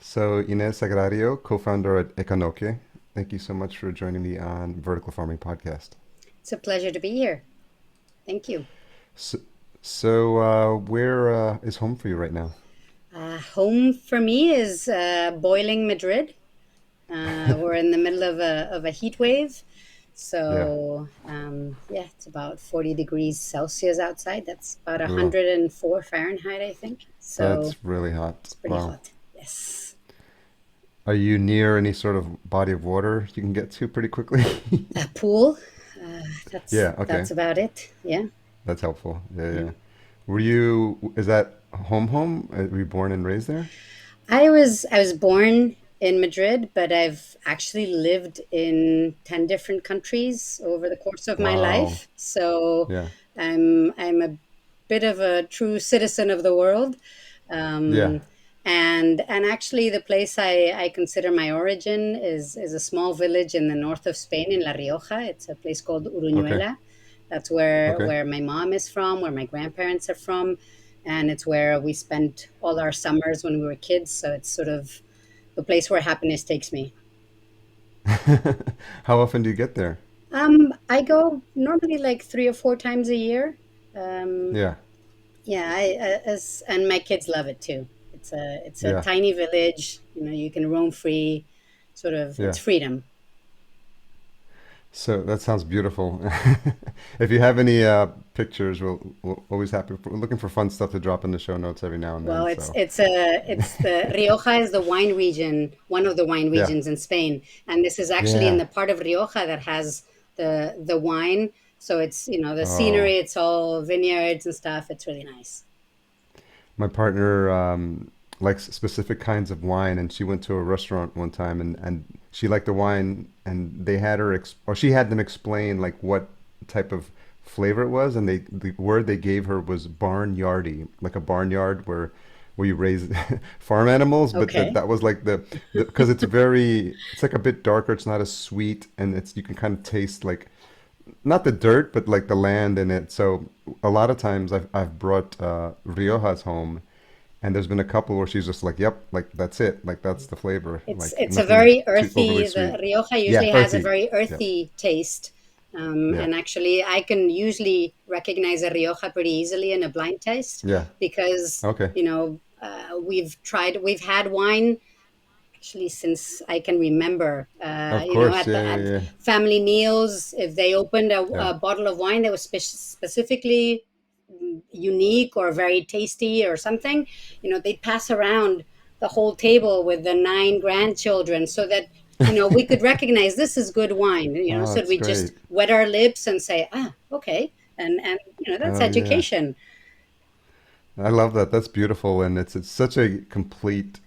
So, Inés Sagrario, co-founder at Ekonoke, thank you so much for joining me on Vertical Farming Podcast. It's a pleasure to be here. Thank you. So, so where is home for you right now? Home for me is boiling Madrid. We're in the middle of a heat wave. Yeah. Yeah, it's about 40 degrees Celsius outside. That's about Ugh, 104 Fahrenheit, I think. So that's really hot. it's pretty Wow. hot. Yes. Are you near any sort of body of water you can get to pretty quickly? A pool. Uh, that's Yeah, okay. that's about it. Yeah. That's helpful. Yeah, Yeah. yeah. Is that home? Were you born and raised there? I was born in Madrid, but I've actually lived in 10 different countries over the course of my Wow. life. So Yeah. I'm a bit of a true citizen of the world. Yeah. Um, and actually the place I consider my origin is a small village in the north of Spain in La Rioja. It's a place called Okay. Uruñuela. That's where Okay. where my mom is from, where my grandparents are from, and it's where we spent all our summers when we were kids. So it's sort of the place where happiness takes me. How often do you get there? I go normally like 3 or 4 times a year. Um, Yeah. yeah, and my kids love it too. It's a Yeah. tiny village. You can roam free. Sort of, Yeah. it's freedom. So that sounds beautiful. If you have any pictures, we'll always happy. We're looking for fun stuff to drop in the show notes every now and Well, then. it's So it's a it's the Rioja is the wine region, one of the wine yeah, regions in Spain, and this is actually in yeah. the part of Rioja that has the wine. So it's the Oh, scenery, it's all vineyards and stuff. It's really nice. my partner likes specific kinds of wine, and she went to a restaurant one time, and she liked the wine, and they had her or she had them explain like what type of flavor it was, and the word they gave her was barnyardy, like a barnyard where you raise farm animals, but that Okay. that was like the because it's like a bit darker, it's not as sweet, and it's you can kind of taste like not the dirt, but like the land in it. So a lot of times I've brought Riojas home, and there's been a couple where she's just like, "Yep, like that's it, like that's the flavor, It's like it's a nothing very too overly earthy. sweet." The Rioja Yeah, usually has a earthy. very Yep. earthy taste, Yeah. and actually, I can usually recognize a Rioja pretty easily in a blind taste Yeah. because Okay. we've had wine actually since I can remember. Of course. At Yeah. the Yeah. at Yeah. family meals, if they opened Yeah. a bottle of wine that was specifically unique or very tasty or something, they'd pass around the whole table with the nine grandchildren so that we could recognize this is good wine. Oh, So it's we just great. wet our lips and say, ah, okay, and that's Oh yeah. education. I love that. That's beautiful, and it's such a complete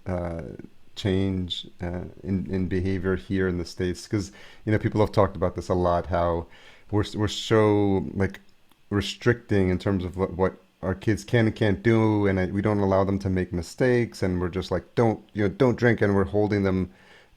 change in behavior here in the States because people have talked about this a lot. How we're so like restricting in terms of what our kids can and can't do, and we don't allow them to make mistakes, and we're just like don't drink, and we're holding them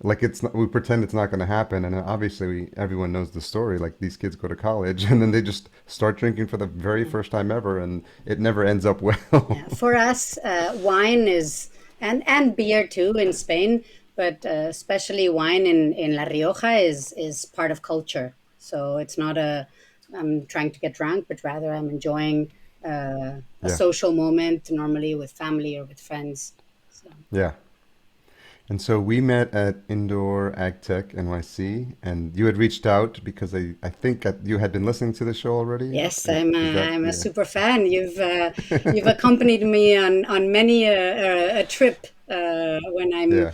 like it's not, we pretend it's not going to happen, and then obviously everyone knows the story. Like these kids go to college, and then they just start drinking for the very Yeah. first time ever, and it never ends up Yeah, well. for us, wine is and beer too in Spain, but especially wine in La Rioja is part of culture. So it's not I'm trying to get drunk, but rather I'm enjoying a Yeah, social moment, normally with family or with friends. So yeah. And so we met at Indoor AgTech NYC, and you had reached out because I think that you had been listening to the show already. yes, I'm Is that, I'm a yeah? super fan. You've accompanied me on many a trip when I'm Yeah,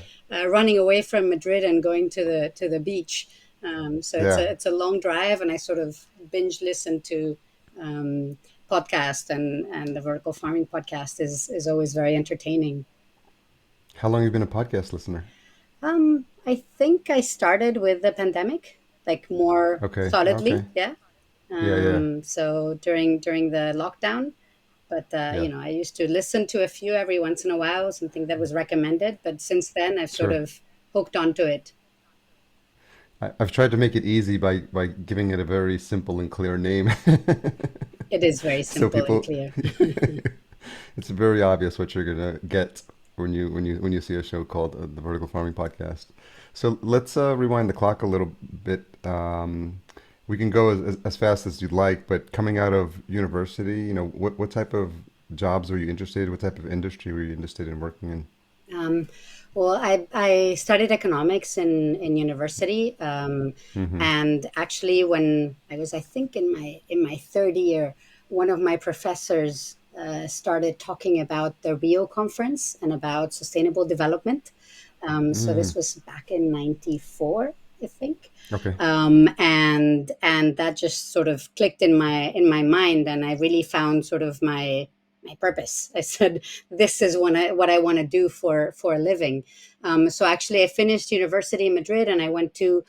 running away from Madrid and going to the beach. So it's yeah. a long drive, and I sort of binge listen to um, podcast, and the vertical farming podcast is always very entertaining. How long have you been a podcast listener? I think I started with the pandemic, like more Okay, okay. solidly, yeah. Yeah, yeah, So during the lockdown. But yeah. I used to listen to a few every once in a while, something that was recommended. But since then, I've sort Sure. of hooked onto it. I've tried to make it easy by giving it a very simple and clear name, It is very so simple and people, clear. it's very obvious what you're gonna get. when you see a show called the Vertical Farming Podcast. So let's rewind the clock a little bit. We can go as fast as you'd like, but coming out of university, what type of jobs were you interested in? What type of industry were you interested in working in? Um, well, I studied economics in university, Mm-hmm. and actually, when I was, I think, in my third year, one of my professors started talking about the Rio conference and about sustainable development. So Mm. this was back in '94, I think, Okay. and that just sort of clicked in my mind, and I really found sort of my purpose. I said, this is what I want to do for a living. So actually, I finished university in Madrid, and I went to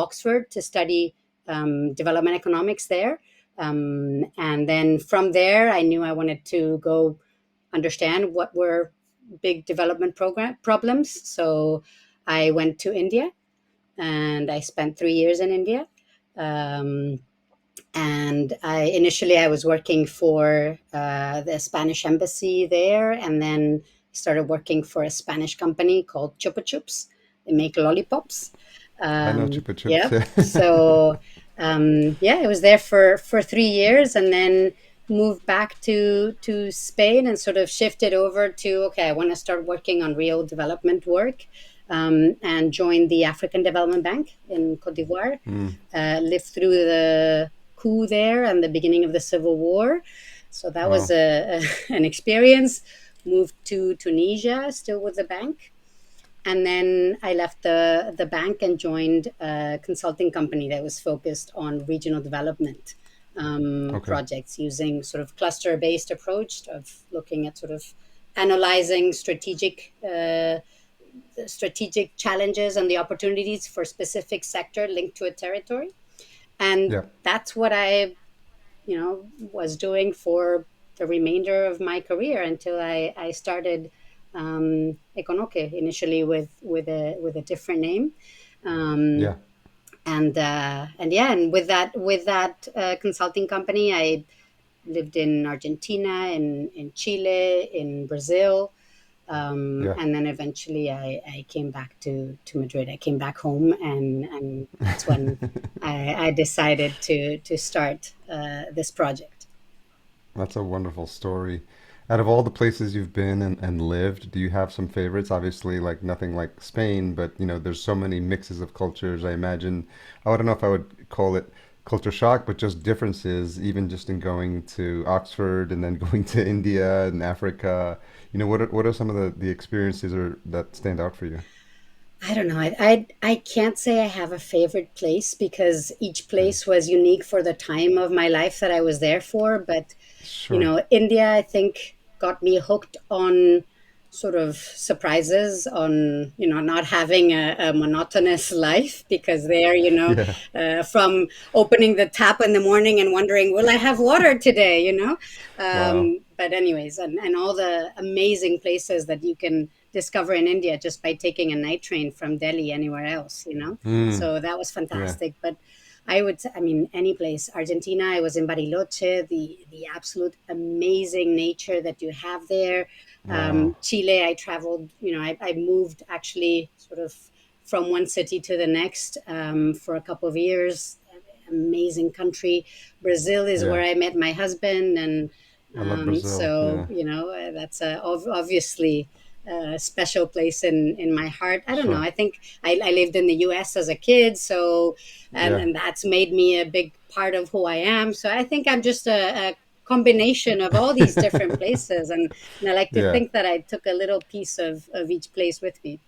Oxford to study development economics there. And then from there, I knew I wanted to go understand what were big development program problems. So I went to India, and I spent 3 years in India. Um, and I was working for the Spanish embassy there, and then started working for a Spanish company called Chupa Chups. They make lollipops. I know Chupa Yeah. Chups. So yeah, I was there for 3 years, and then moved back to Spain and sort of shifted over to, okay, I want to start working on real development work, and joined the African Development Bank in Cote d'Ivoire. Mm. Lived through the coup there and the beginning of the civil war. So that was Oh, an experience. Moved to Tunisia, still with the bank. And then I left the bank and joined a consulting company that was focused on regional development okay. projects, using sort of cluster based approach of looking at sort of analyzing strategic challenges and the opportunities for specific sector linked to a territory. And Yeah. that's what I was doing for the remainder of my career until I started Ekonoke, initially with a different name. um, Yeah. and yeah, and with that consulting company, I lived in Argentina, in Chile, in Brazil. Yeah. And then eventually I came back to Madrid. I came back home, and that's when I decided to start this project. That's a wonderful story. Out of all the places you've been and lived, do you have some favorites? Obviously, like nothing like Spain, but there's so many mixes of cultures. I imagine, I don't know if I would call it culture shock, but just differences, even just in going to Oxford and then going to India and Africa. What are some of the experiences that stand out for you? I don't know. I can't say I have a favorite place, because each Mm. place was unique for the time of my life that I was there for. But Sure. India, I think, got me hooked on sort of surprises, on not having a monotonous life, because there, Yeah. from opening the tap in the morning and wondering, will I have water today, Wow. but anyways, and all the amazing places that you can discover in India just by taking a night train from Delhi anywhere else, Mm. so that was Yeah. fantastic. But I mean, any place. Argentina, I was in Bariloche, the absolute amazing nature that you have there. Wow. Chile, I traveled, I moved actually sort of from one city to the next, for a couple of years. Amazing country. Brazil is Yeah. where I met my husband, and I love Brazil. so Yeah. that's obviously a special place in my heart. I don't know. Sure. I think I lived in the U.S. as a kid, so and Yeah. and that's made me a big part of who I am. So I think I'm just a combination of all these different places, and I like to Yeah. think that I took a little piece of each place with me.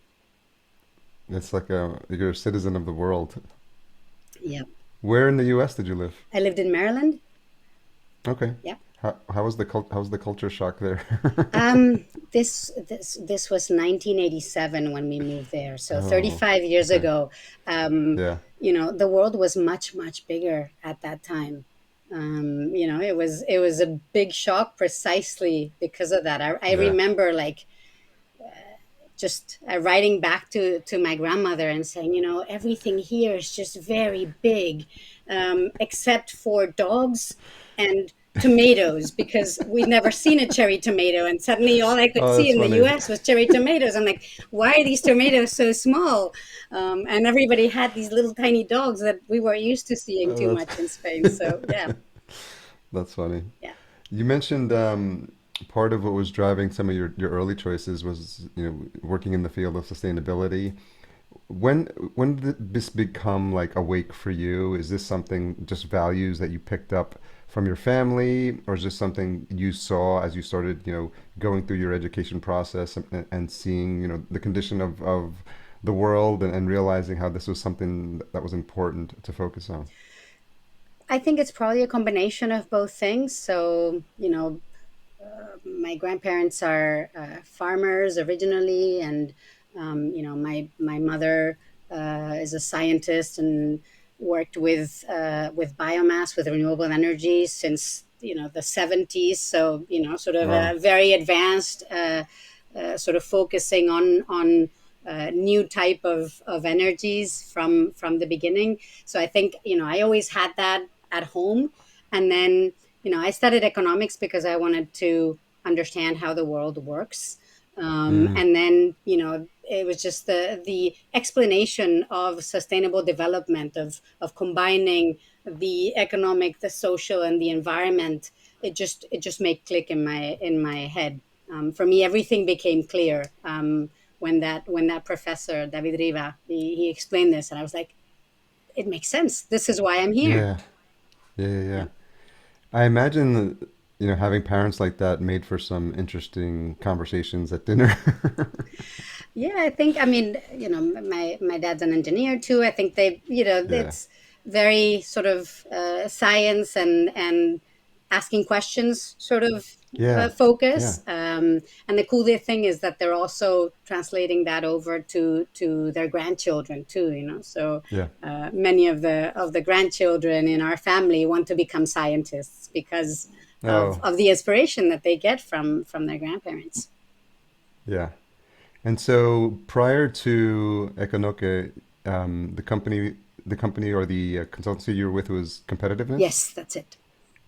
It's like you're a citizen of the world. Yeah, Where in the U.S. did you live? I lived in Maryland. Okay. Yeah. How was the culture shock there? Um, this was 1987 when we moved there. So Oh, 35 years okay. ago. Yeah. The world was much bigger at that time. It was a big shock precisely because of that. I Yeah. remember, like, just writing back to my grandmother and saying, everything here is just very big, except for dogs and tomatoes because we'd never seen a cherry tomato, and suddenly all I could Oh, see that's in the funny. US was cherry tomatoes. I'm like, why are these tomatoes so small? And everybody had these little tiny dogs that we were used to seeing too Oh, much in Spain. So yeah, that's funny. yeah. You mentioned part of what was driving some of your early choices was, working in the field of sustainability. When when did this become like awake for you? Is this something, just values that you picked up from your family, or is this something you saw as you started, going through your education process and seeing, the condition of the world, and realizing how this was something that was important to focus on? I think it's probably a combination of both things. So, my grandparents are farmers originally, and my mother is a scientist and worked with biomass, with renewable energy since the 70s. So sort of Wow. a very advanced, sort of focusing on new type of energies from the beginning. So I think I always had that at home, and then I studied economics because I wanted to understand how the world works. Mm, And then it was just the explanation of sustainable development, of combining the economic, the social, and the environment. It just made click in my head. For me, everything became clear when that professor David Riva he explained this, and I was like, it makes sense. This is why I'm here. yeah, yeah. Yeah. I imagine that, having parents like that made for some interesting conversations at dinner. Yeah, I think, I mean, my dad's an engineer too. I think Yeah, it's very sort of science and asking questions sort of yeah, yeah, focus. And the cool thing is that they're also translating that over to their grandchildren too. So yeah. many of the grandchildren in our family want to become scientists because of Oh, of the inspiration that they get from their grandparents. yeah. And so prior to Ekonoke, the company or the consultancy you were with was Competitiveness. Yes, that's it.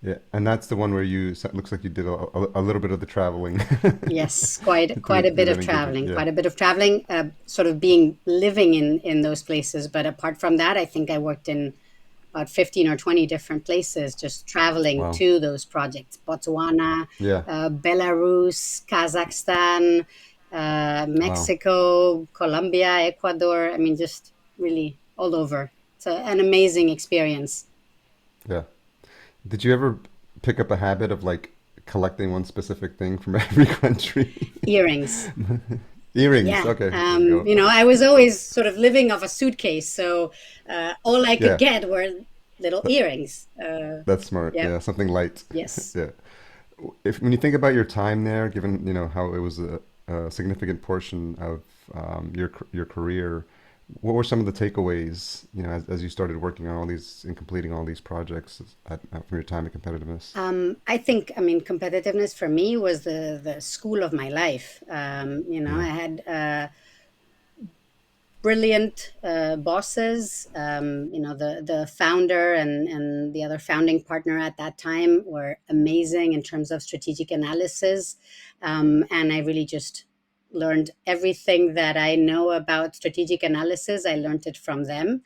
Yeah, and that's the one where it looks like you did a little bit of the traveling Yes, quite a through bit that of engagement. traveling, Yeah, quite a bit of traveling, sort of being living in those places. But apart from that, I think I worked in about 15 or 20 different places, just traveling wow. to those projects: Botswana, Yeah, Belarus, Kazakhstan, wow. Mexico, Colombia, Ecuador. I mean, just really all over. It's an amazing experience. Yeah. Did you ever pick up a habit of like collecting one specific thing from every country? Earrings. Earrings. Yeah. Okay, there you go. I was always sort of living off a suitcase. So all I could Yeah, get were little that, earrings. that's smart. Yep. Yeah, something light. Yes. Yeah. If when you think about your time there, given how it was a significant portion of your career, what were some of the takeaways, as you started working on all these and completing all these projects from your time at competitiveness? I think, I mean, competitiveness for me was the school of my life. Yeah, I had brilliant bosses. The founder and the other founding partner at that time were amazing in terms of strategic analysis, and I really just learned everything that I know about strategic analysis. I learned it from them,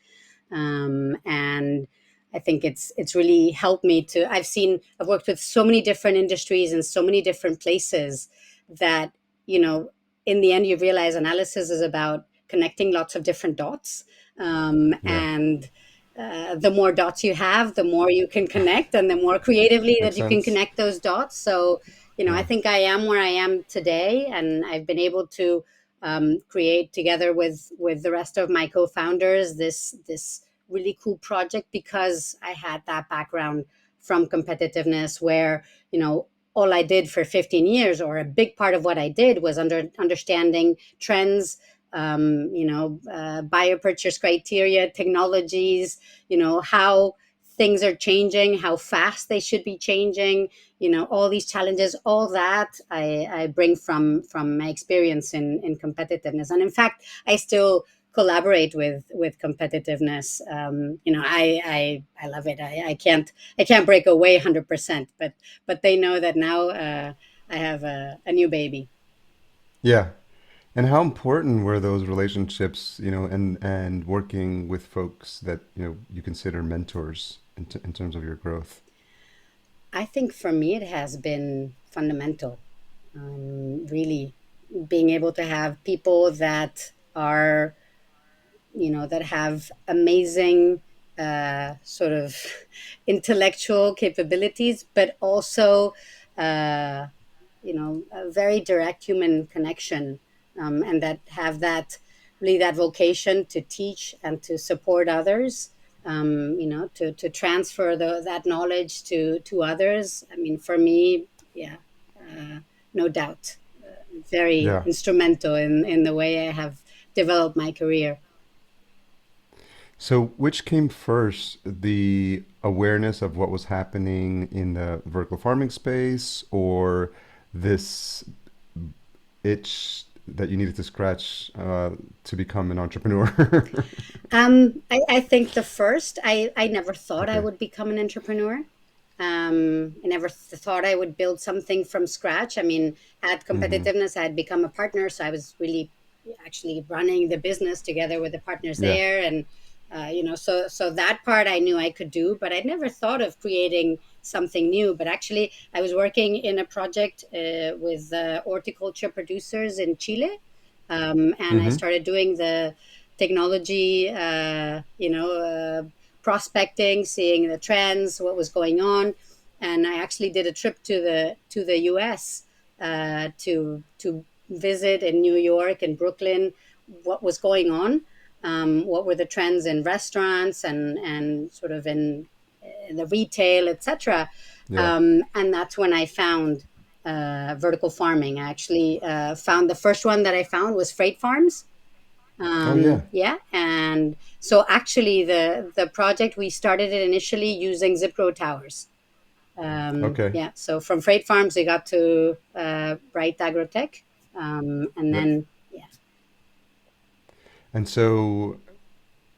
and I think it's really helped me to. I've worked with so many different industries and so many different places that you know in the end you realize analysis is about connecting lots of different dots, yeah, and the more dots you have, the more you can connect, and the more creatively that makes you can sense. connect those dots. So I Yeah, think I am where I am today, and I've been able to create together with the rest of my co-founders this really cool project because I had that background from competitiveness where all I did for 15 years, or a big part of what I did, was understanding trends, buyer purchase criteria, technologies, how things are changing, how fast they should be changing, all these challenges, all that I bring from my experience in competitiveness. And in fact, I still collaborate with competitiveness. I love it. I can't break away 100%, but they know that now I have a new baby. Yeah. And how important were those relationships, and working with folks that, you consider mentors in terms of your growth? I think for me it has been fundamental. Really being able to have people that are, that have amazing sort of intellectual capabilities, but also, uh, a very direct human connection, and that have that really that vocation to teach and to support others, to transfer that knowledge to others. I mean, for me, yeah, no doubt, very Yeah. instrumental in the way I have developed my career. So, which came first, the awareness of what was happening in the vertical farming space, or this itch that you needed to scratch to become an entrepreneur? I think the first, I never thought I Okay. would become an entrepreneur. I never thought I would build something from scratch. I mean, at Mm-hmm. competitiveness, I had become a partner, so I was really actually running the business together with the partners Yeah. there, and so that part I knew I could do, but I never thought of creating something new. But actually, I was working in a project with horticulture producers in Chile, and I Mm-hmm. started doing the technology, prospecting, seeing the trends, what was going on, and I actually did a trip to the U.S. To visit in New York and Brooklyn what was going on, what were the trends in restaurants and sort of in the retail, etc. Yeah. And that's when I found vertical farming. I actually found the first one that I found was freight farms. Oh, yeah. Yeah, and so actually the project, we started it initially using Zipro towers. Okay. Yeah, so from freight farms we got to Bright Agrotech, and Yep. then yeah. And so,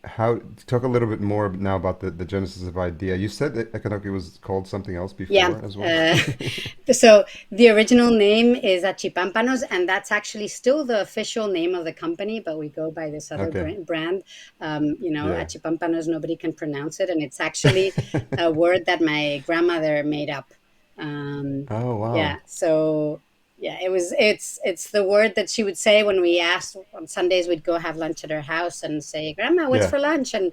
how talk a little bit more now about the genesis of idea. You said that Ekonoke was called something else Yeah. before as well. Uh, so the original name is Achipampanos, and that's actually still the official name of the company, but we go by this other Okay. brand. Yeah. Achipampanos, nobody can pronounce it, and it's actually a word that my grandmother made up. Um, Oh, yeah. wow. So yeah, it's the word that she would say when we asked on Sundays. We'd go have lunch at her house and say, "Grandma, what's Yeah. for lunch?" And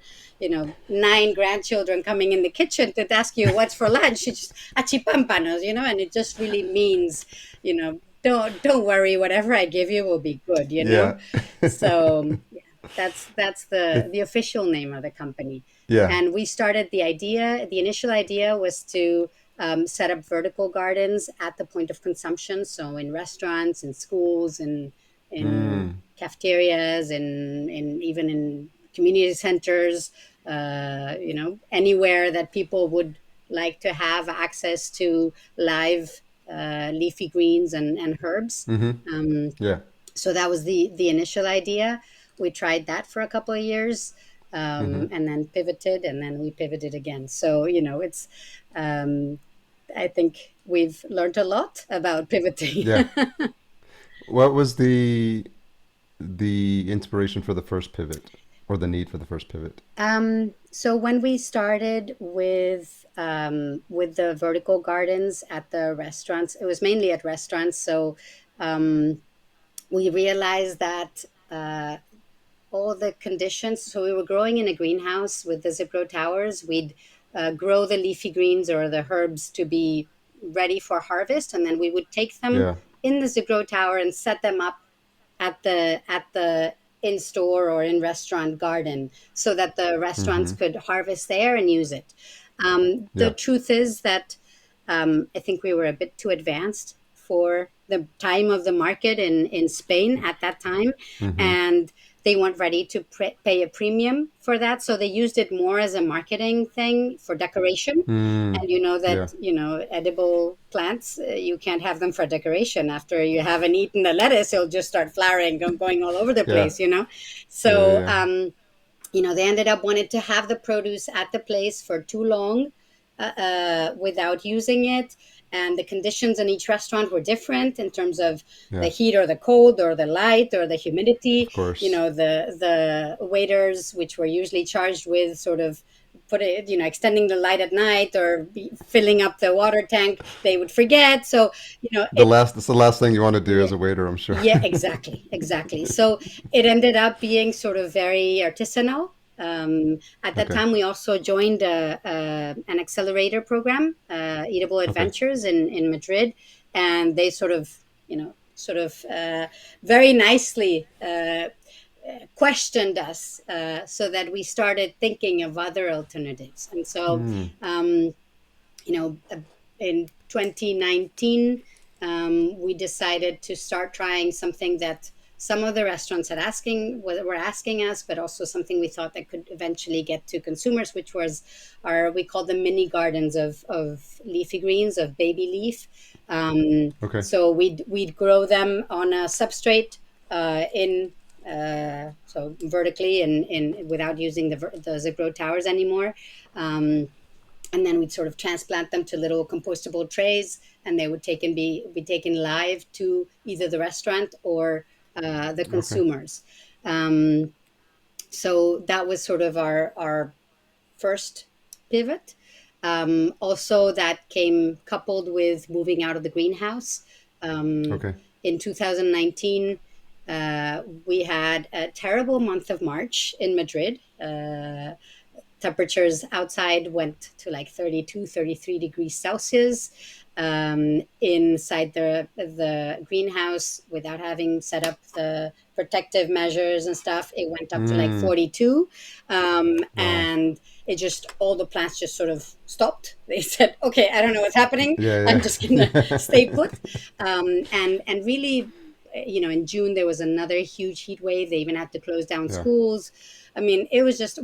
nine grandchildren coming in the kitchen to ask you what's for lunch. She just achipampanos, and it just really means, don't worry, whatever I give you will be good. Yeah. So yeah, that's the It, the official name of the company. yeah. And we started the initial idea was to set up vertical gardens at the point of consumption, so in restaurants, in schools, in Mm. cafeterias, in even in community centers, anywhere that people would like to have access to live leafy greens and herbs. Mm-hmm. Um, Yeah. so that was the initial idea. We tried that for a couple of years, Mm-hmm. and then pivoted, and then we pivoted again. So it's. Um, I think we've learned a lot about pivoting. Yeah. What was the inspiration for the first pivot, or the need for the first pivot? So when we started with the vertical gardens at the restaurants, it was mainly at restaurants. So um, we realized that all the conditions. So we were growing in a greenhouse with the Zipro towers. We'd grow the leafy greens or the herbs to be ready for harvest, and then we would take them Yeah. in the Zipro tower and set them up at the in store or in restaurant garden so that the restaurants Mm-hmm. could harvest there and use it. The Yeah. truth is that I think we were a bit too advanced for the time of the market in Spain at that time. Mm-hmm. And they weren't ready to pay a premium for that, so they used it more as a marketing thing for decoration. Mm. And you know that, Yeah. edible plants, you can't have them for decoration. After you haven't eaten the lettuce, it'll just start flowering, going all over the Yeah. place. Yeah. Yeah. So Yeah. they ended up wanting to have the produce at the place for too long, without using it. And the conditions in each restaurant were different in terms of the Yeah. heat or the cold or the light or the humidity. Of course. The waiters, which were usually charged with sort of extending the light at night or filling up the water tank, they would forget. So The it last. That's the last thing you want to do yeah, as a waiter, I'm sure. yeah, exactly, exactly. So it ended up being sort of very artisanal. At that Okay. time, we also joined an accelerator program, Eatable Okay. Adventures in Madrid, and they very nicely questioned us, so that we started thinking of other alternatives. And so, Mm. um, you know, in 2019, we decided to start trying something that some of the restaurants were asking us, but also something we thought that could eventually get to consumers, which was we call them mini gardens of leafy greens, of baby leaf. Okay. So we'd grow them on a substrate, in so vertically, in without using the grow towers anymore. Um, and then we'd sort of transplant them to little compostable trays, and they would be taken live to either the restaurant or the Okay. consumers. Um, so that was sort of our first pivot. Also, that came coupled with moving out of the greenhouse. Um, Okay. in 2019, we had a terrible month of March in Madrid. Temperatures outside went to like 32, 33 degrees Celsius. Inside the greenhouse, without having set up the protective measures and stuff, it went up to like Mm. 42. Wow. And it just, all the plants just sort of stopped. They said, okay, I don't know what's happening. I'm Yeah. just going to stay put. And really, in June, there was another huge heat wave. They even had to close down Yeah. schools. I mean,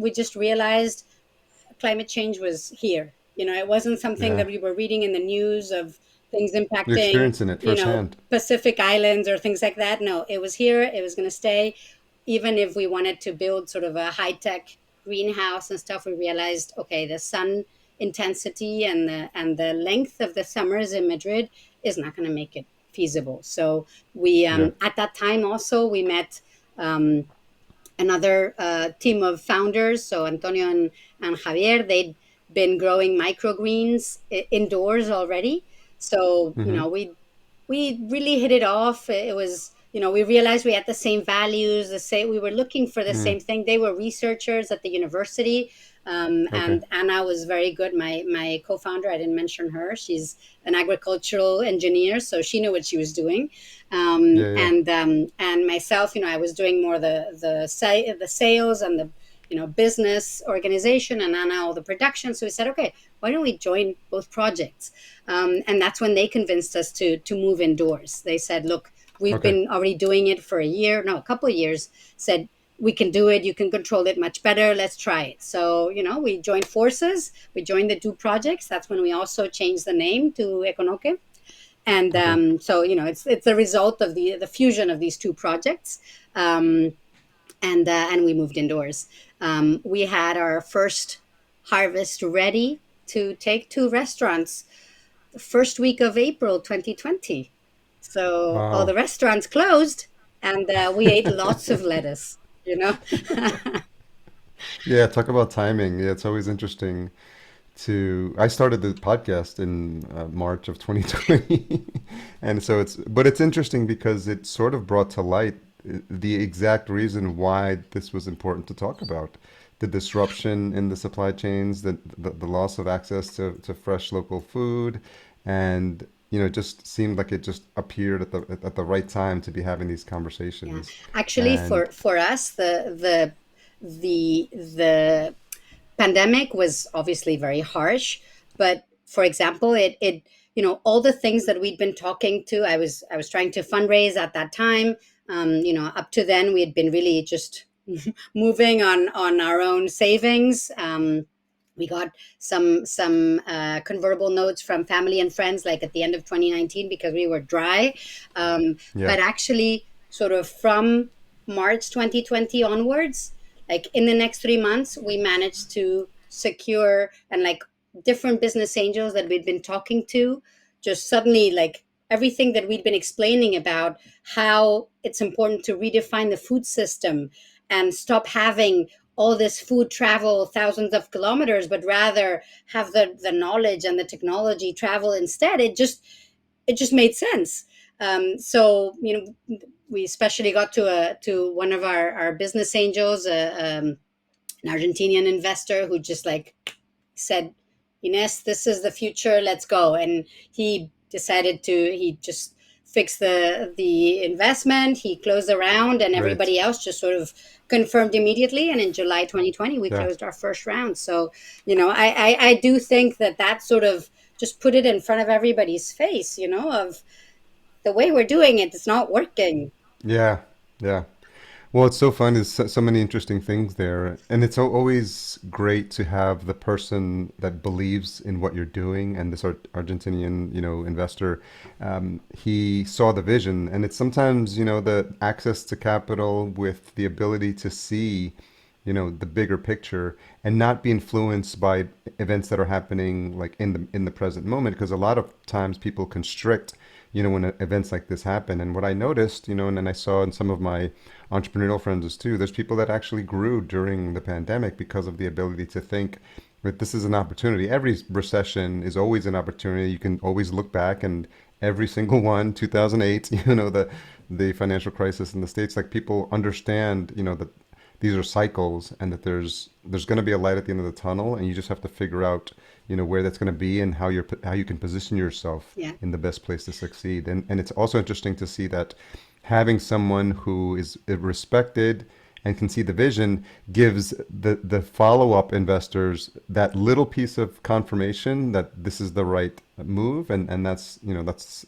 we just realized climate change was here. It wasn't something Yeah. that we were reading in the news of things You're impacting, experiencing it firsthand. Pacific Islands or things like that. No, it was here. It was going to stay. Even if we wanted to build sort of a high tech greenhouse and stuff, we realized, okay, the sun intensity and the length of the summers in Madrid is not going to make it feasible. So we, Yeah. at that time also, we met. Another team of founders. So Antonio and Javier, they'd been growing microgreens indoors already. So Mm-hmm. we really hit it off. It was, we realized we had the same values, the same. We were looking for the Mm. same thing. They were researchers at the university, Okay. and Anna was very good. My co-founder, I didn't mention her. She's an agricultural engineer, so she knew what she was doing. Yeah. Yeah. And myself, I was doing more the sales and the business organization, and Anna all the production. So we said, okay, why don't we join both projects? And that's when they convinced us to move indoors. They said, look, we've Okay. been already doing it for a year, no, a couple of years. Said, we can do it. You can control it much better. Let's try it. So, we joined forces. We joined the two projects. That's when we also changed the name to Ekonoke. And Okay. so, it's the result of the fusion of these two projects. And we moved indoors. We had our first harvest ready to take to restaurants the first week of April 2020. So all the Wow. restaurants closed, and we ate lots of lettuce. You know. Yeah. Talk about timing. Yeah. It's always interesting to. I started the podcast in March of 2020, and so it's interesting because it sort of brought to light the exact reason why this was important to talk about. The disruption in the supply chains, the loss of access to fresh local food, and it just seemed like it just appeared at the right time to be having these Yeah, conversations. actually, And for us, the pandemic was obviously very harsh. But for example, it all the things that we'd been talking to, I was trying to fundraise at that time. Up to then, we had been really just moving on our own savings. We got some convertible notes from family and friends, like at the end of 2019, because we were dry. Yeah. But actually, sort of from March 2020 onwards, like in the next 3 months, we managed to secure, and like different business angels that we'd been talking to, just suddenly like everything that we'd been explaining about how it's important to redefine the food system and stop having all this food travel thousands of kilometers, but rather have the knowledge and the technology travel instead. It just made sense. So we especially got to one of our business angels, an Argentinian investor, who just like said, Ines, this is the future, let's go. And he just fixed the investment, he closed the round, and Great. everybody else just sort of confirmed immediately. And in July 2020, we Yeah. closed our first round. So, I do think that sort of just put it in front of everybody's face, of the way we're doing it, it's not working. Yeah. Yeah. Well, it's so fun. There's so many interesting things there, and it's always great to have the person that believes in what you're doing. And this Argentinian, investor, he saw the vision, and it's sometimes, the access to capital with the ability to see, the bigger picture and not be influenced by events that are happening like in the present moment. Because a lot of times people constrict, when events like this happen. And what I noticed, and then I saw in some of my entrepreneurial friends too, there's people that actually grew during the pandemic because of the ability to think that this is an opportunity. Every recession is always an opportunity. You can always look back, and every single one, 2008, the financial crisis in the States, like people understand, that these are cycles, and that there's going to be a light at the end of the tunnel, and you just have to figure out, where that's going to be, and how you can position yourself Yeah. in the best place to succeed. And it's also interesting to see that having someone who is respected and can see the vision gives the follow-up investors that little piece of confirmation that this is the right move. And that's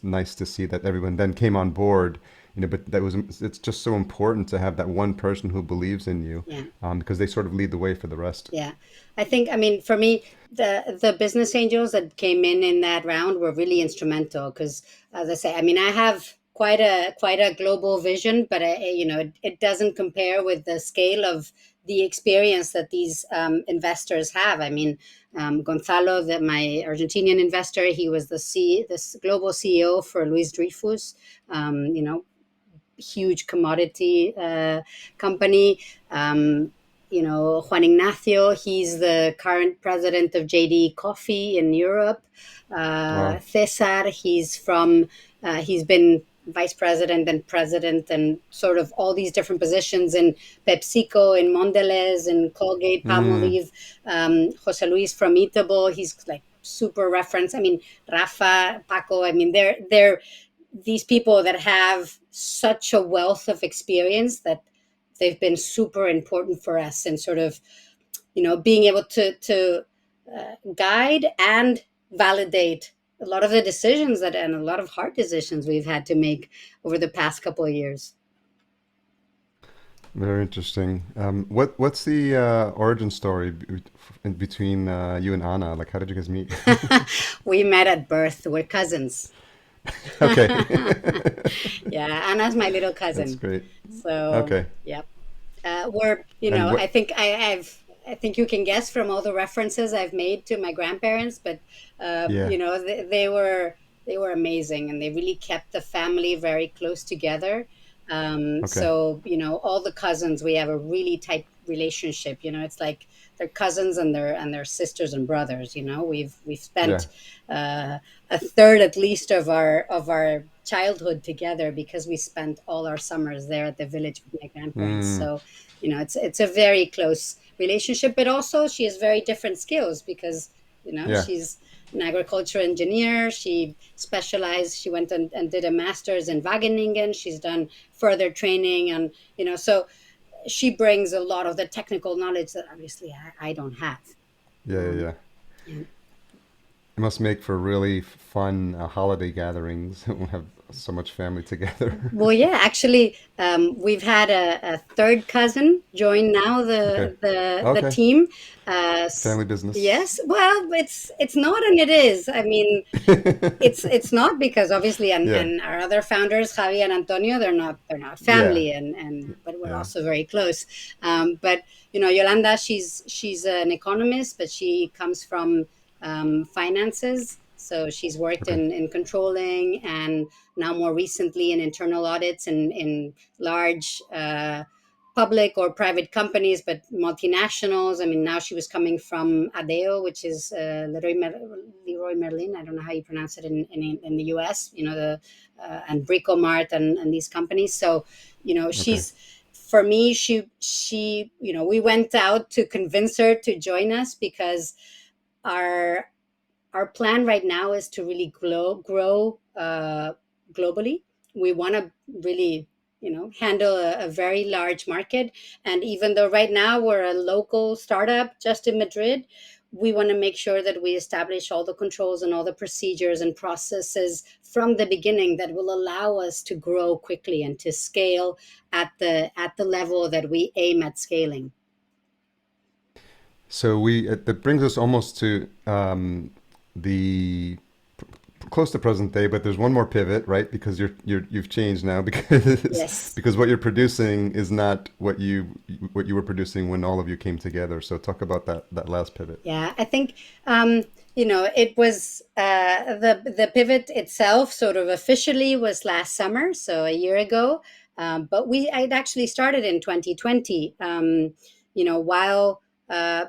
nice to see that everyone then came on board. But it's just so important to have that one person who believes in you, Yeah. because they sort of lead the way for the rest. Yeah, I mean, for me, the business angels that came in that round were really instrumental because, as I say, I mean, I have quite a global vision, but it doesn't compare with the scale of the experience that these investors have. I mean, Gonzalo, my Argentinian investor, he was this global CEO for Luis Dreyfus. Huge commodity company. Juan Ignacio, he's the current president of JD Coffee in Europe. Wow. Cesar, he's been vice president and president and sort of all these different positions in PepsiCo, in Mondelez, in Colgate, Mm, Palmolive. Jose Luis from Eatable, he's like super reference. I mean, Rafa, Paco, I mean, they're these people that have such a wealth of experience that they've been super important for us and sort of being able to guide and validate a lot of the decisions that and a lot of hard decisions we've had to make over the past couple of years. very interesting. What's the origin story between you and Anna? Like, how did you guys meet? We met at birth, we're cousins. Okay. Yeah, Anna's my little That's cousin. great. So Okay. yep. We're And I what? think I think you can guess from all the references I've made to my grandparents, but Yeah. they were amazing, and they really kept the family very close together. Okay. So all the cousins, we have a really tight relationship. It's like they're cousins and they're sisters and brothers. We've Yeah. spent a third at least of our childhood together because we spent all our summers there at the village with my grandparents. Mm, So it's a very close relationship, but also she has very different skills because yeah. she's an agriculture engineer. She went and did a master's in Wageningen. She's done further training, and so she brings a lot of the technical knowledge that obviously I don't have. Yeah. Yeah. um, Yeah. yeah. It must make for really fun holiday gatherings. We have so much family together. Well, yeah, actually, we've had a third cousin join now Okay. the Okay. team. Family business. Yes, well, it's not and it is. I mean, it's not because obviously Yeah. and our other founders Javi and Antonio they're not Yeah. family and but we're Yeah. also very close. But Yolanda, she's an economist, but she comes from finances, so she's worked Okay. in controlling and now more recently in internal audits and in large public or private companies, but multinationals. I mean, now she was coming from Adeo, which is Leroy Merlin. I don't know how you pronounce it in the US, and Bricomart and these companies. So, Okay. she's, for me, we went out to convince her to join us because our our plan right now is to really grow globally. We want to really, handle a very large market. And even though right now we're a local startup just in Madrid, we want to make sure that we establish all the controls and all the procedures and processes from the beginning that will allow us to grow quickly and to scale at the level that we aim at scaling. So that brings us almost to the close to present day, but there's one more pivot, right? Because you've changed now because Yes. because what you're producing is not what you were producing when all of you came together. So talk about that last pivot. Yeah, I think it was the pivot itself sort of officially was last summer, so a year ago. But I'd actually started in 2020. While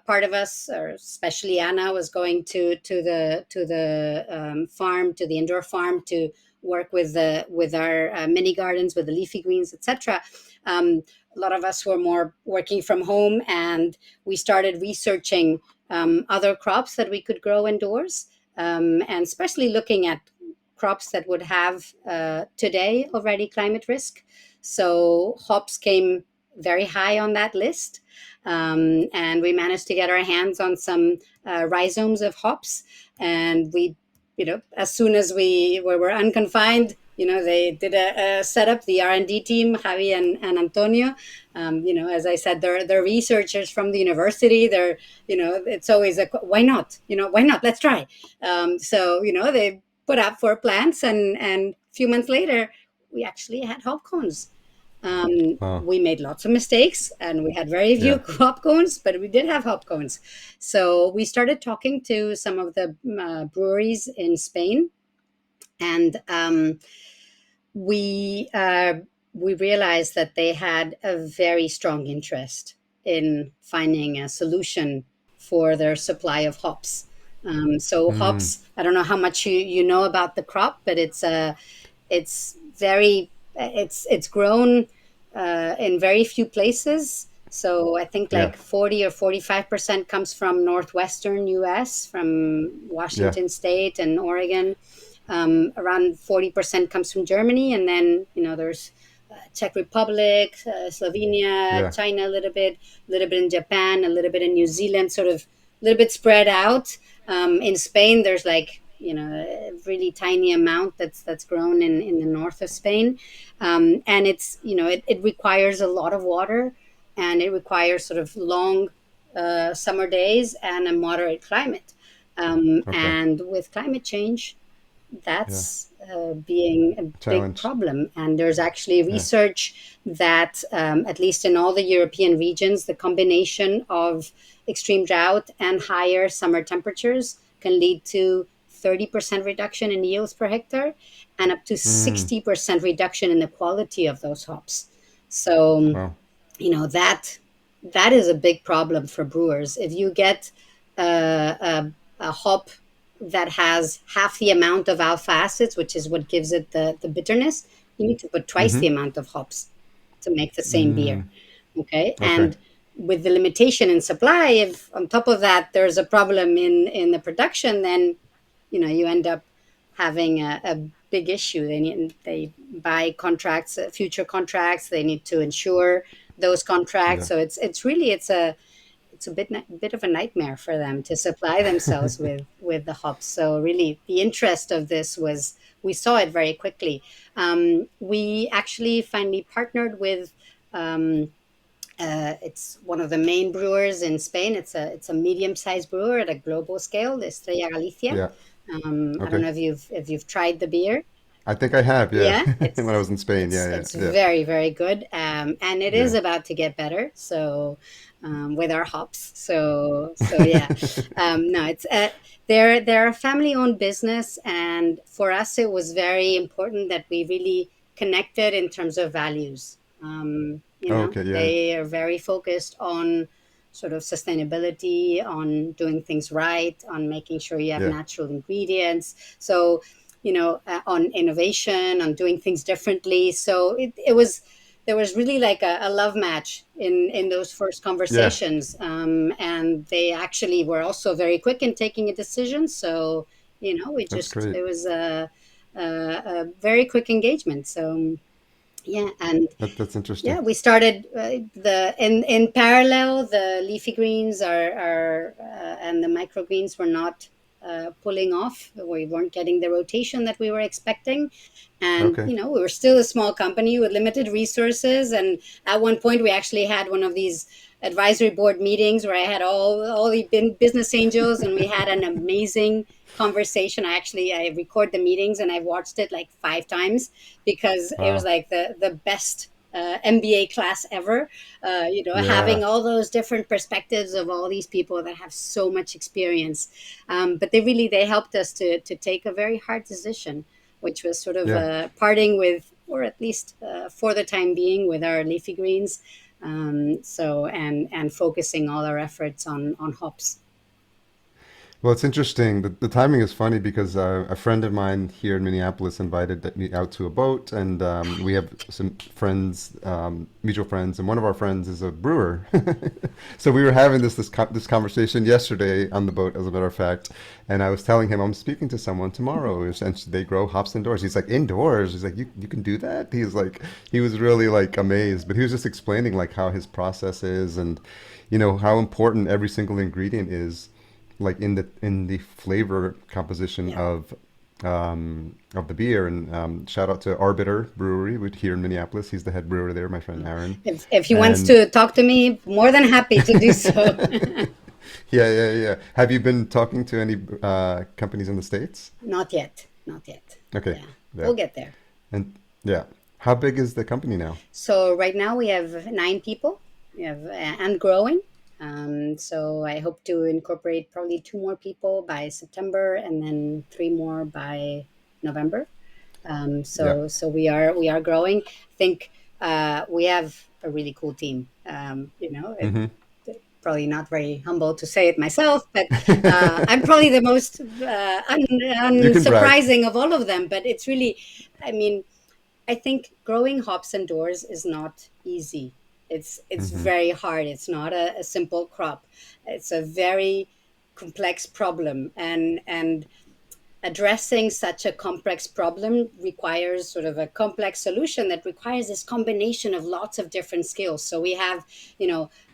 part of us, or especially Anna, was going to the farm, to the indoor farm, to work with our mini gardens, with the leafy greens, etc. A lot of us were more working from home, and we started researching other crops that we could grow indoors, and especially looking at crops that would have today already climate risk. So hops came very high on that list, and we managed to get our hands on some rhizomes of hops, and we, as soon as we were unconfined, they did a setup, the R&D team, Javi and Antonio. As I said, they're researchers from the university. It's always why not? Why not? Let's try. So they put up 4 plants, and a few months later, we actually had hop cones. Wow. We made lots of mistakes and we had very few Yeah. hop cones, but we did have hop cones. So we started talking to some of the breweries in Spain, and we uh, we realized that they had a very strong interest in finding a solution for their supply of hops. So Mm. hops, I don't know how much you know about the crop, but it's grown in very few places. So I think Yeah. like 40 or 45% comes from northwestern US, from Yeah. Washington State and Oregon. Around 40% comes from Germany, and then there's Czech Republic, Slovenia, Yeah. China, a little bit in Japan, a little bit in New Zealand, sort of a little bit spread out. In Spain, there's like a really tiny amount that's grown in the north of Spain, and it requires a lot of water, and it requires sort of long summer days and a moderate climate. Okay. And with climate change, Yeah. that's being a big Challenge. problem. And there's actually Yeah. research that, at least in all the European regions, the combination of extreme drought and higher summer temperatures can lead to 30% reduction in yields per hectare and up to Mm. 60% reduction in the quality of those hops. So, Wow. that is a big problem for brewers. If you get a hop that has half the amount of alpha acids, which is what gives it the bitterness, you need to put twice Mm-hmm. the amount of hops to make the same beer. Mm. Okay. Okay. And with the limitation in supply, if on top of that there's a problem in the production, then you end up having a big issue. They buy contracts, future contracts. They need to insure those contracts. Yeah. So it's it's a bit of a nightmare for them to supply themselves with the hops. So really, the interest of this was, we saw it very quickly. We actually finally partnered with. It's one of the main brewers in Spain. It's a medium-sized brewer at a global scale, Estrella Galicia. Yeah. I don't Okay. know if you've tried the beer. I think I have, yeah. Yeah, When I was in Spain. it's Yeah, yeah, it's yeah. very very good, and it is Yeah. about to get better. So with our hops, so yeah, no, they're a family owned business, and for us it was very important that we really connected in terms of values. Okay, yeah. They are very focused on sort of sustainability, on doing things right, on making sure you have Yeah. natural ingredients. So on innovation, on doing things differently. So it was there was really like a love match in those first Yeah. conversations, and they actually were also very quick in taking a decision. So we That's just great. it was a very quick engagement. So yeah, and That's yeah, interesting. we started the in parallel. The leafy greens and the microgreens were not pulling off. We weren't getting the rotation that we were expecting, and Okay. we were still a small company with limited resources. And at one point, we actually had one of these advisory board meetings where I had all the business angels, and we had an amazing conversation. I record the meetings and I've watched it like 5 times because it was Wow. like the best MBA class ever. Having Yeah. all those different perspectives of all these people that have so much experience, but they helped us to take a very hard decision, which was sort of Yeah. parting with, or at least for the time being, with our leafy greens. And focusing all our efforts on hops. Well, it's interesting. The timing is funny because a friend of mine here in Minneapolis invited me out to a boat, and we have some friends, mutual friends, and one of our friends is a brewer. So we were having this conversation yesterday on the boat, as a matter of fact, and I was telling him I'm speaking to someone tomorrow, and they grow hops indoors. He's like, indoors? He's like, you can do that? He was really like amazed, but he was just explaining like how his process is, and how important every single ingredient is, like in the flavor composition Yeah. of the beer. And shout out to Arbiter Brewery here in Minneapolis. He's the head brewer there, my friend Aaron. If he wants And to talk to me, more than happy to do so. yeah, yeah, yeah. Have you been talking to any companies in the States? Not yet. Not yet. Okay, Yeah. yeah, We'll get there. and yeah. How big is the company now? So right now we have 9 people. We have and growing. So I hope to incorporate probably 2 more people by September, and then 3 more by November. Yeah. So we are growing. I think we have a really cool team. Mm-hmm. Probably not very humble to say it myself, but I'm probably the most You can brag. unsurprising of all of them. But it's really, I mean, I think growing hops indoors is not easy. It's Mm-hmm. very hard. It's not a simple crop. It's a very complex problem, and addressing such a complex problem requires sort of a complex solution that requires this combination of lots of different skills. So we have,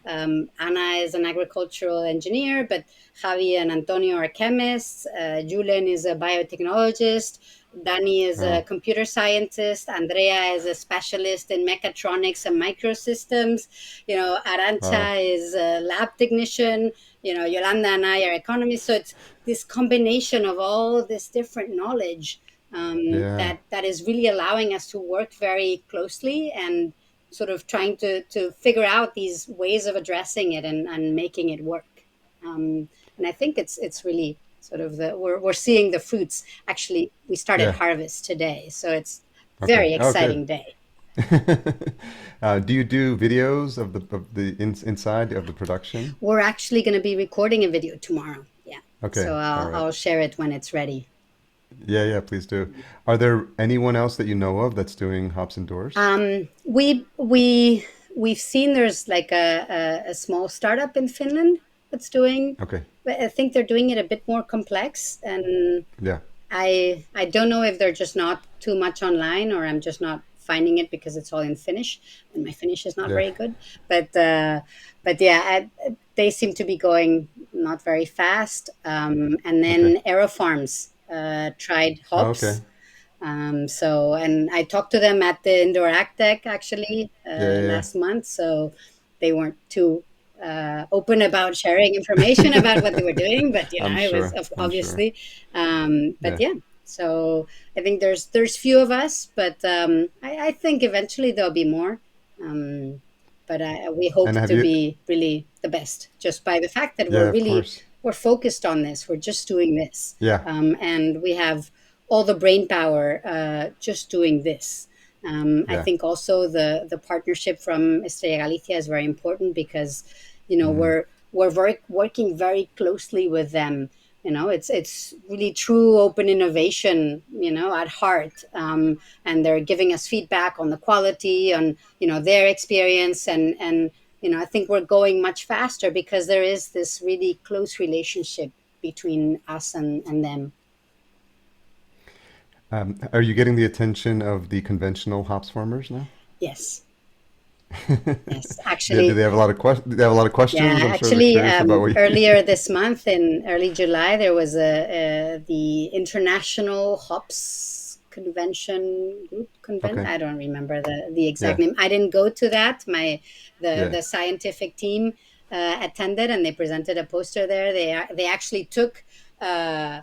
Anna is an agricultural engineer, but Javi and Antonio are chemists. Julen is a biotechnologist. Dani is a Oh, computer scientist. Andrea is a specialist in mechatronics and microsystems. wow. Arancha is a lab technician. Yolanda and I are economists. So it's this combination of all this different knowledge, Yeah. that is really allowing us to work very closely and sort of trying to figure out these ways of addressing it and making it work. And I think it's really sort of we're seeing the fruits. Actually, we started Yeah. harvest today, so it's Okay. very Oh, good. exciting day. Do you do videos of the inside of the production? We're actually going to be recording a video tomorrow. Yeah, Okay. so All I'll right. I'll share it when it's ready. Yeah, yeah, please do. Are there anyone else that you know of that's doing hops indoors? We've seen there's like a small startup in Finland that's doing, Okay. but I think they're doing it a bit more complex, and Yeah. I don't know if they're just not too much online, or I'm just not finding it because it's all in Finnish, and my Finnish is not Yeah. very good. But yeah, they seem to be going not very fast. And Okay. then Aerofarms tried Oh, okay. hops. So, and I talked to them at the indoor AgTech actually Yeah, yeah, last month. So they weren't too open about sharing information about what they yeah. were doing, but I'm it was sure. I'm sure. obviously. But Yeah. yeah, so I think there's few of us, but I think eventually there'll be more. Um, but we hope And have to you? be really the best just by the fact that Yeah, of course. we're focused on this. We're just doing this, Yeah, and we have all the brain power just doing this. I yeah. think also the partnership from Estrella Galicia is very important because Mm, we're working very closely with them. It's really true open innovation, at heart. And they're giving us feedback on the quality, on their experience, and I think we're going much faster because there is this really close relationship between us and them. are you getting the attention of the conventional hops farmers now? Yes, yes, Do actually. they have a lot of questions? They have a lot of Yeah, questions. I'm sure they're actually, curious about what you. earlier this month in early July, there was the International Hops Convention Group convent. Okay. I don't remember the exact Yeah. name. I didn't go to that. The Yeah. the scientific team attended, and they presented a poster there. They actually took uh,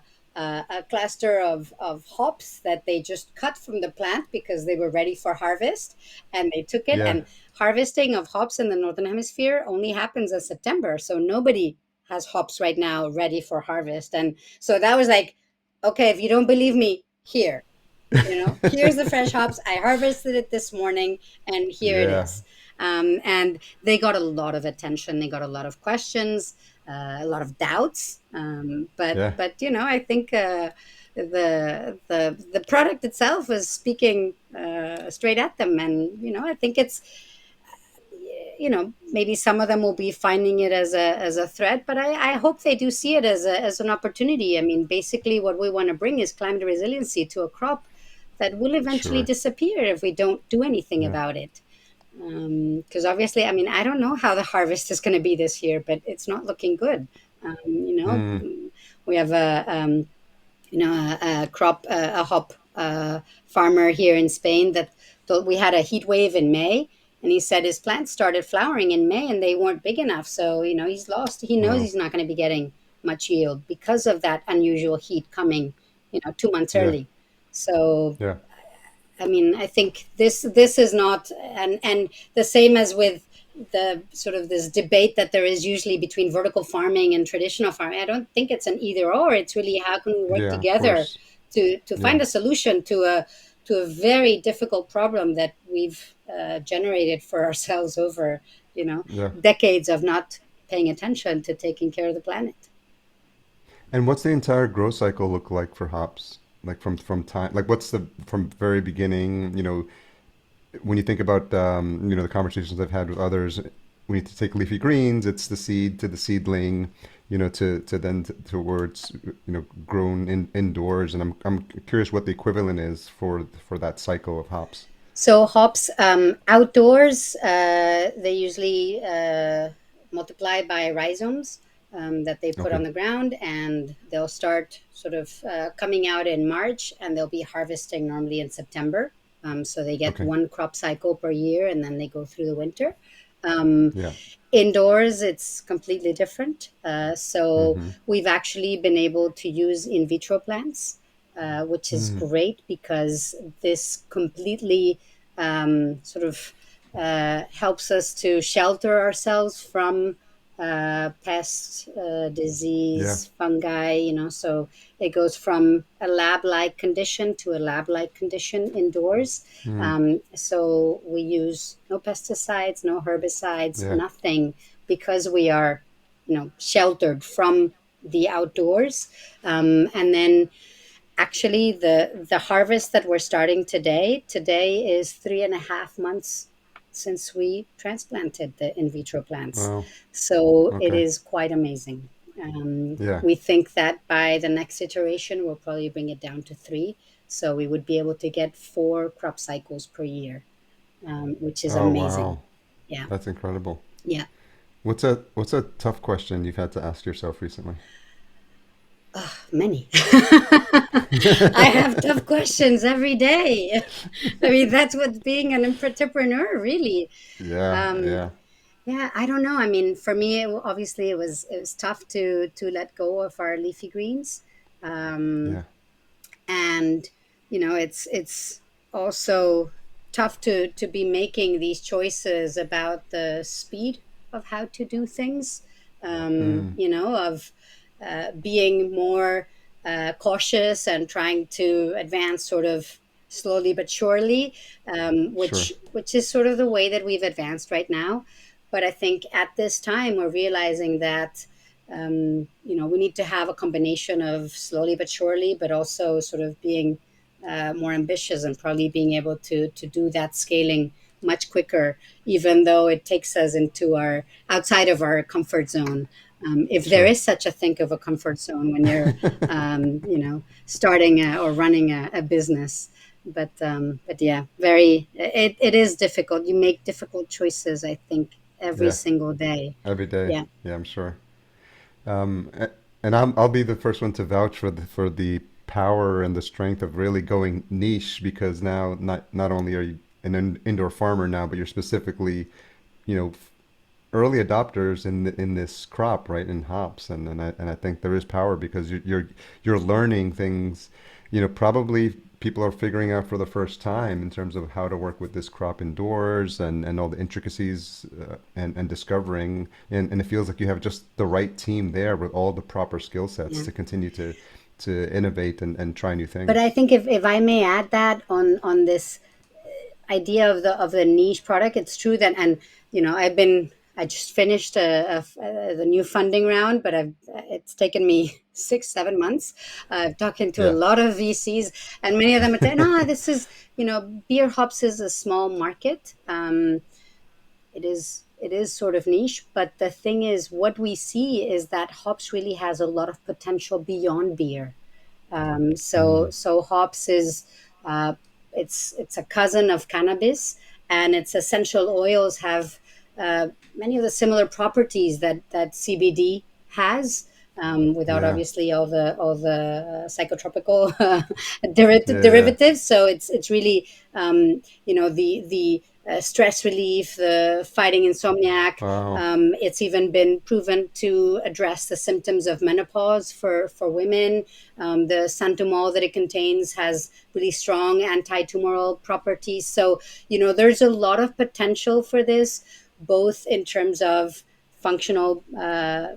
a cluster of hops that they just cut from the plant because they were ready for harvest, and they took it. Yeah. And harvesting of hops in the northern hemisphere only happens in September, so nobody has hops right now ready for harvest. And so that was like, okay, if you don't believe me, here's the fresh hops. I harvested it this morning, and here it Yeah. is. And they got a lot of attention. They got a lot of questions, a lot of doubts. But Yeah. but I think the product itself is speaking straight at them, and I think it's maybe some of them will be finding it as a threat, but I hope they do see it as an opportunity. I mean, basically, what we want to bring is climate resiliency to a crop that will eventually Sure. disappear if we don't do anything Yeah. about it. Because obviously, I mean, I don't know how the harvest is going to be this year, but it's not looking good. Mm. We have a crop, a hop farmer here in Spain that thought we had a heat wave in May. And he said his plants started flowering in May and they weren't big enough. So, he's lost. He knows Wow. he's not going to be getting much yield because of that unusual heat coming, 2 months Yeah. early. So, Yeah. I mean, I think this is not, and the same as with the sort of this debate that there is usually between vertical farming and traditional farming. I don't think it's an either or. It's really how can we work Yeah. Of together course. to Yeah. find a solution to a very difficult problem that we've generated for ourselves over Yeah. decades of not paying attention to taking care of the planet. And what's the entire growth cycle look like for hops? Like from time, like what's the from very beginning? When you think about the conversations I've had with others, we need to take leafy greens. It's the seed to the seedling, to then towards grown indoors. And I'm curious what the equivalent is for that cycle of hops. So hops outdoors, they usually multiply by rhizomes that they put Okay. on the ground, and they'll start sort of coming out in March, and they'll be harvesting normally in September. So they get Okay. one crop cycle per year, and then they go through the winter. Um, Yeah. Indoors, it's completely different. So Mm-hmm. we've actually been able to use in vitro plants, which is Mm. great because this completely sort of helps us to shelter ourselves from pests, Yeah. disease, fungi. So it goes from a lab-like condition to a lab-like condition indoors. Mm. So we use no pesticides, no herbicides, Yeah. nothing, because we are, sheltered from the outdoors. And then actually the harvest that we're starting today is 3.5 months since we transplanted the in vitro plants. Wow. So it Okay. is quite amazing. Yeah. We think that by the next iteration we'll probably bring it down to three. So we would be able to get 4 crop cycles per year, which is Oh amazing. wow, Yeah, that's incredible. yeah. What's a tough question you've had to ask yourself recently? Many. I have tough questions every day. I mean, that's what being an entrepreneur really. Yeah, Um, yeah, yeah, I don't know. I mean, for me, obviously, it was tough to let go of our leafy greens. Um, yeah. and it's also tough to be making these choices about the speed of how to do things, Mm, of being more cautious and trying to advance sort of slowly but surely, sure. which is sort of the way that we've advanced right now. But I think at this time we're realizing that we need to have a combination of slowly but surely, but also sort of being more ambitious and probably being able to do that scaling much quicker, even though it takes us into our outside of our comfort zone. If there Sure. is such a thing of a comfort zone when you're, starting or running a business. But yeah, it is difficult. You make difficult choices, I think, every Yeah, single day. every day. Yeah. Yeah, I'm sure. And I'll be the first one to vouch for the power and the strength of really going niche because now not only are you an indoor farmer now, but you're specifically, you know, early adopters in this crop, right, in hops, and I think there is power because you're learning things, probably people are figuring out for the first time in terms of how to work with this crop indoors and all the intricacies and discovering and it feels like you have just the right team there with all the proper skill sets Yeah. to continue to innovate and try new But I things. think if I may add that on this idea of the niche product, it's true that, and I just finished the new funding round, but it's taken me 6 7 months. I've talked to a Yeah. lot of VCs, and many of them are saying, "No, this is beer hops is a small market. It is sort of niche, but the thing is, what we see is that hops really has a lot of potential beyond beer. Mm, So hops is uh, it's a cousin of cannabis, and its essential oils have many of the similar properties that CBD has, without yeah. obviously all the psychotropical Yeah. derivatives. So it's really the stress relief, the fighting insomniac. Wow. It's even been proven to address the symptoms of menopause for women. The santumol that it contains has really strong anti-tumoral properties. So, there's a lot of potential for this, both in terms of functional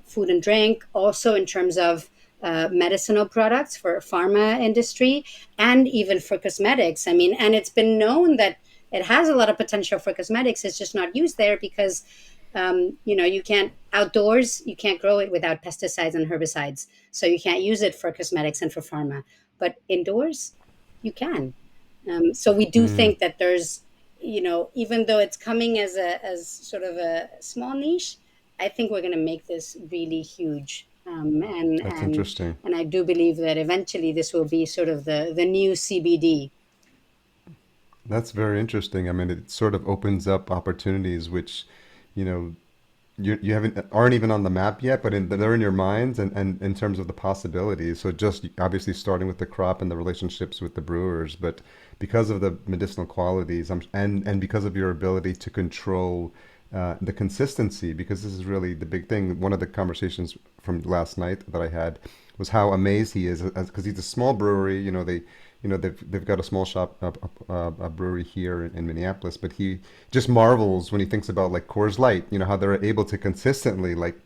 food and drink, also in terms of medicinal products for pharma industry, and even for cosmetics. I mean, and it's been known that it has a lot of potential for cosmetics. It's just not used there because you can't outdoors, you can't grow it without pesticides and herbicides. So you can't use it for cosmetics and for pharma. But indoors, you can. So we do Mm, think that there's, even though it's coming as sort of a small niche, I think we're going to make this really huge. that's And interesting. and I do believe that eventually this will be sort of the new CBD. That's very interesting. I mean, it sort of opens up opportunities which, you know, you haven't aren't even on the map yet, but they're in your minds and in terms of the possibilities. So just obviously starting with the crop and the relationships with the brewers, but because of the medicinal qualities, and because of your ability to control the consistency, because this is really the big thing. One of the conversations from last night that I had was how amazed he is because he's a small brewery. They've got a small shop, a brewery here in Minneapolis, but he just marvels when he thinks about like Coors Light. How they're able to consistently like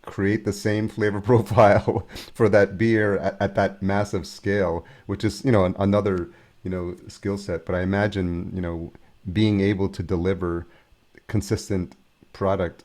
create the same flavor profile for that beer at that massive scale, which is another skill set. But I imagine being able to deliver consistent product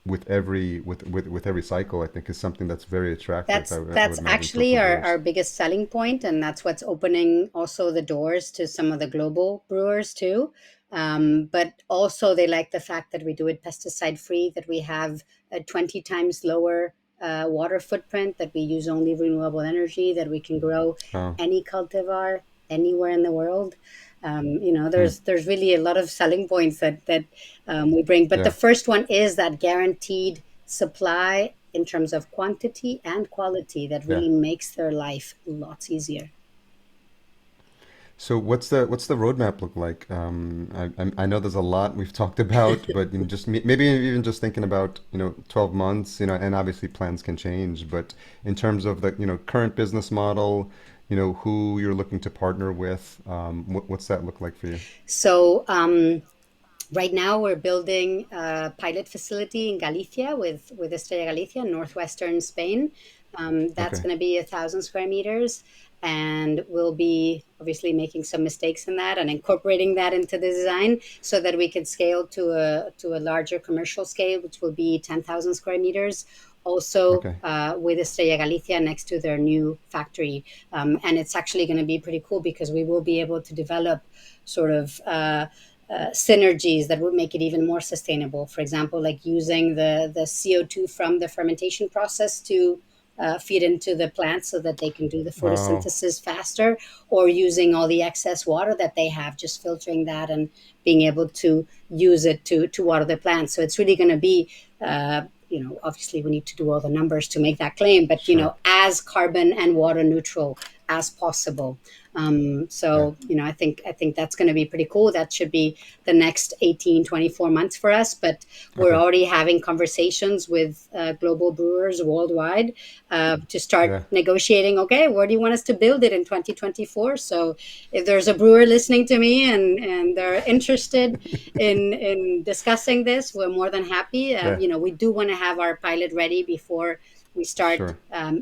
with every cycle, I think is something that's very attractive. I, That's I that's would imagine for actually our brewers. biggest selling point, and that's what's opening also the doors to some of the global brewers too. But also they like the fact that we do it pesticide free, that we have a 20 times lower water footprint, that we use only renewable energy, that we can grow Oh, any cultivar anywhere in the world. hmm. There's really a lot of selling points that we bring. But the Yeah, first one is that guaranteed supply in terms of quantity and quality that yeah. really makes their life lots easier. So what's the roadmap look like? I know there's a lot we've talked about, but just maybe even just thinking about 12 months, and obviously plans can change, but in terms of the current business model, who you're looking to partner with, what's that look like for you? So right now, we're building a pilot facility in Galicia with Estrella Galicia, northwestern Spain. That's Okay, going to be 1,000 square meters, and we'll be obviously making some mistakes in that and incorporating that into the design so that we can scale to a larger commercial scale, which will be 10,000 square meters. Also, okay, with Estrella Galicia next to their new factory, and it's actually going to be pretty cool because we will be able to develop sort of synergies that would make it even more sustainable. For example, like using the CO2 from the fermentation process to feed into the plants so that they can do the oh, photosynthesis faster, or using all the excess water that they have, just filtering that and being able to use it to water the plants. So it's really going to be, obviously we need to do all the numbers to make that claim, but sure, as carbon and water neutral as possible. yeah, I think that's going to be pretty cool. That should be the next 18-24 months for us. But we're okay, already having conversations with global brewers worldwide to start yeah, negotiating. Okay, where do you want us to build it in 2024? So if there's a brewer listening to me and they're interested in discussing this, we're more than happy. yeah, We do want to have our pilot ready before we start sure,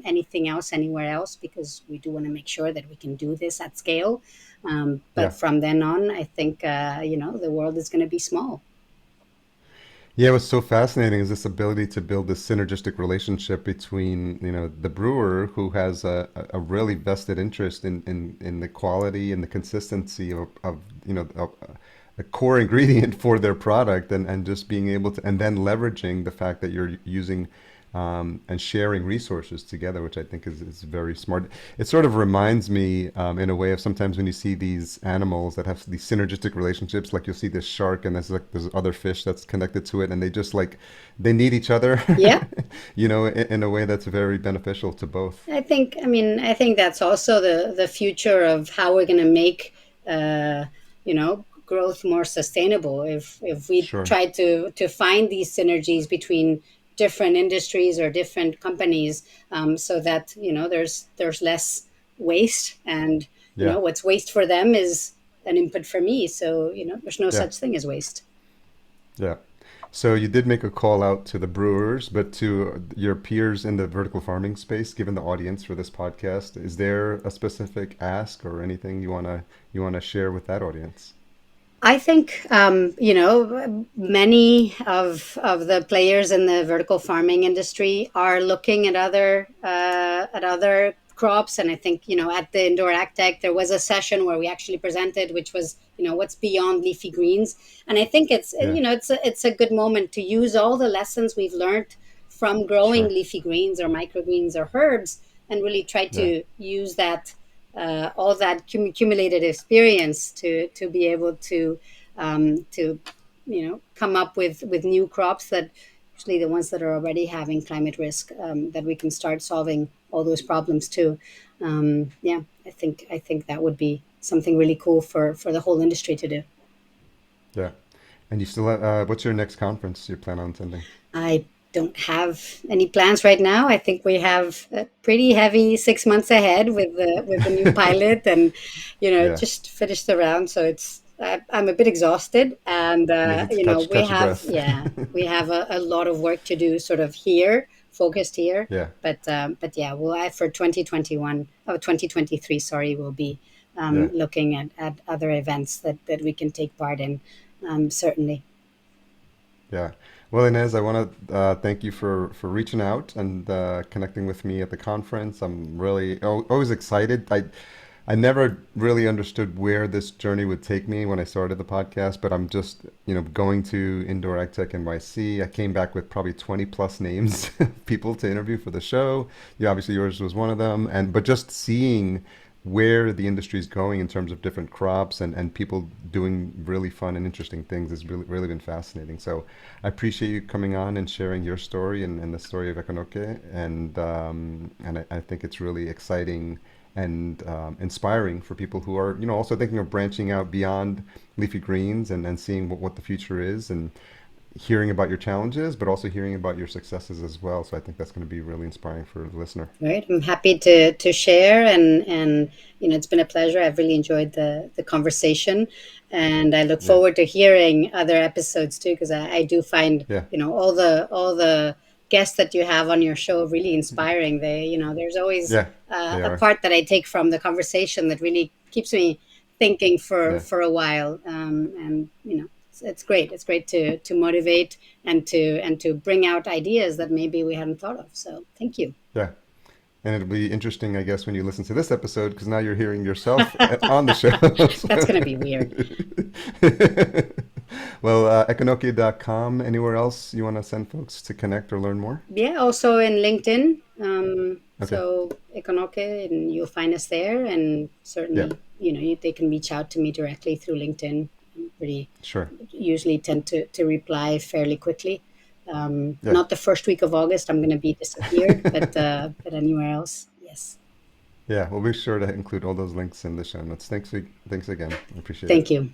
anything else anywhere else, because we do want to make sure that we can do this at scale. But yeah. from then on, I think the world is going to be small. Yeah, what's so fascinating is this ability to build this synergistic relationship between, the brewer who has a really vested interest in the quality and the consistency of a core ingredient for their product, and just being able to, and then leveraging the fact that you're using and sharing resources together, which I think is very smart. It sort of reminds me, in a way, of sometimes when you see these animals that have these synergistic relationships, like you'll see this shark and there's other fish that's connected to it, and they just like they need each other, Yeah, in a way that's very beneficial to both. I think that's also the future of how we're going to make growth more sustainable. If we Sure. try to find these synergies between different industries or different companies, so that there's less waste, and Yeah. what's waste for them is an input for me. So there's no Yeah. such thing as waste. Yeah. So you did make a call out to the brewers, but to your peers in the vertical farming space, given the audience for this podcast, is there a specific ask or anything you wanna share with that audience? I think many of the players in the vertical farming industry are looking at other crops, and I think at the Indoor AgTech there was a session where we actually presented, which was what's beyond leafy greens, and I think it's Yeah. it's a good moment to use all the lessons we've learned from growing Sure. leafy greens or microgreens or herbs, and really try Yeah. to use that all that accumulated experience to be able to come up with new crops that usually the ones that are already having climate risk, that we can start solving all those problems too. Yeah, I think that would be something really cool for the whole industry to do. Yeah. And you still what's your next conference you plan on attending? I don't have any plans right now. I think we have a pretty heavy 6 months ahead with the new pilot, and Yeah. just finish the round. So I'm a bit exhausted, and You need to catch we catch your have, breath. yeah, we have a lot of work to do, sort of here, focused here. Yeah. But yeah, well, for 2021, 2023, sorry, we'll be Yeah. looking at other events that we can take part in, certainly. Yeah. Well, Inez, I want to thank you for reaching out and connecting with me at the conference. I'm really always excited. I never really understood where this journey would take me when I started the podcast, but I'm just, going to Indoor AgTech NYC. I came back with probably 20 plus names of people to interview for the show. Yeah, obviously yours was one of them. But just seeing where the industry is going in terms of different crops and people doing really fun and interesting things has really been fascinating. So I appreciate you coming on and sharing your story and the story of Ekonoke. And I think it's really exciting and inspiring for people who are, also thinking of branching out beyond leafy greens and seeing what the future is and hearing about your challenges, but also hearing about your successes as well. So I think that's going to be really inspiring for the listener. Right. I'm happy to share, and it's been a pleasure. I've really enjoyed the conversation, and I look Yeah, forward to hearing other episodes too, because I do find, yeah, all the guests that you have on your show really inspiring. There's always yeah, they a are. part that I take from the conversation that really keeps me thinking for Yeah, for a while. And it's great. It's great to motivate and to bring out ideas that maybe we hadn't thought of. So thank you. yeah. And it'll be interesting, I guess, when you listen to this episode, because now you're hearing yourself on the show. That's going to be weird. Well, Ekonoke.com. Anywhere else you want to send folks to connect or learn more? Yeah, also in LinkedIn. Okay. So Ekonoke, and you'll find us there. And Yeah, certainly, they can reach out to me directly through LinkedIn. I'm pretty sure. usually tend to reply fairly quickly. Yeah. Not the first week of August. I'm going to be disappeared, but anywhere else, yes. Yeah, we'll be sure to include all those links in the show notes. Thanks again. I appreciate it. Thank you.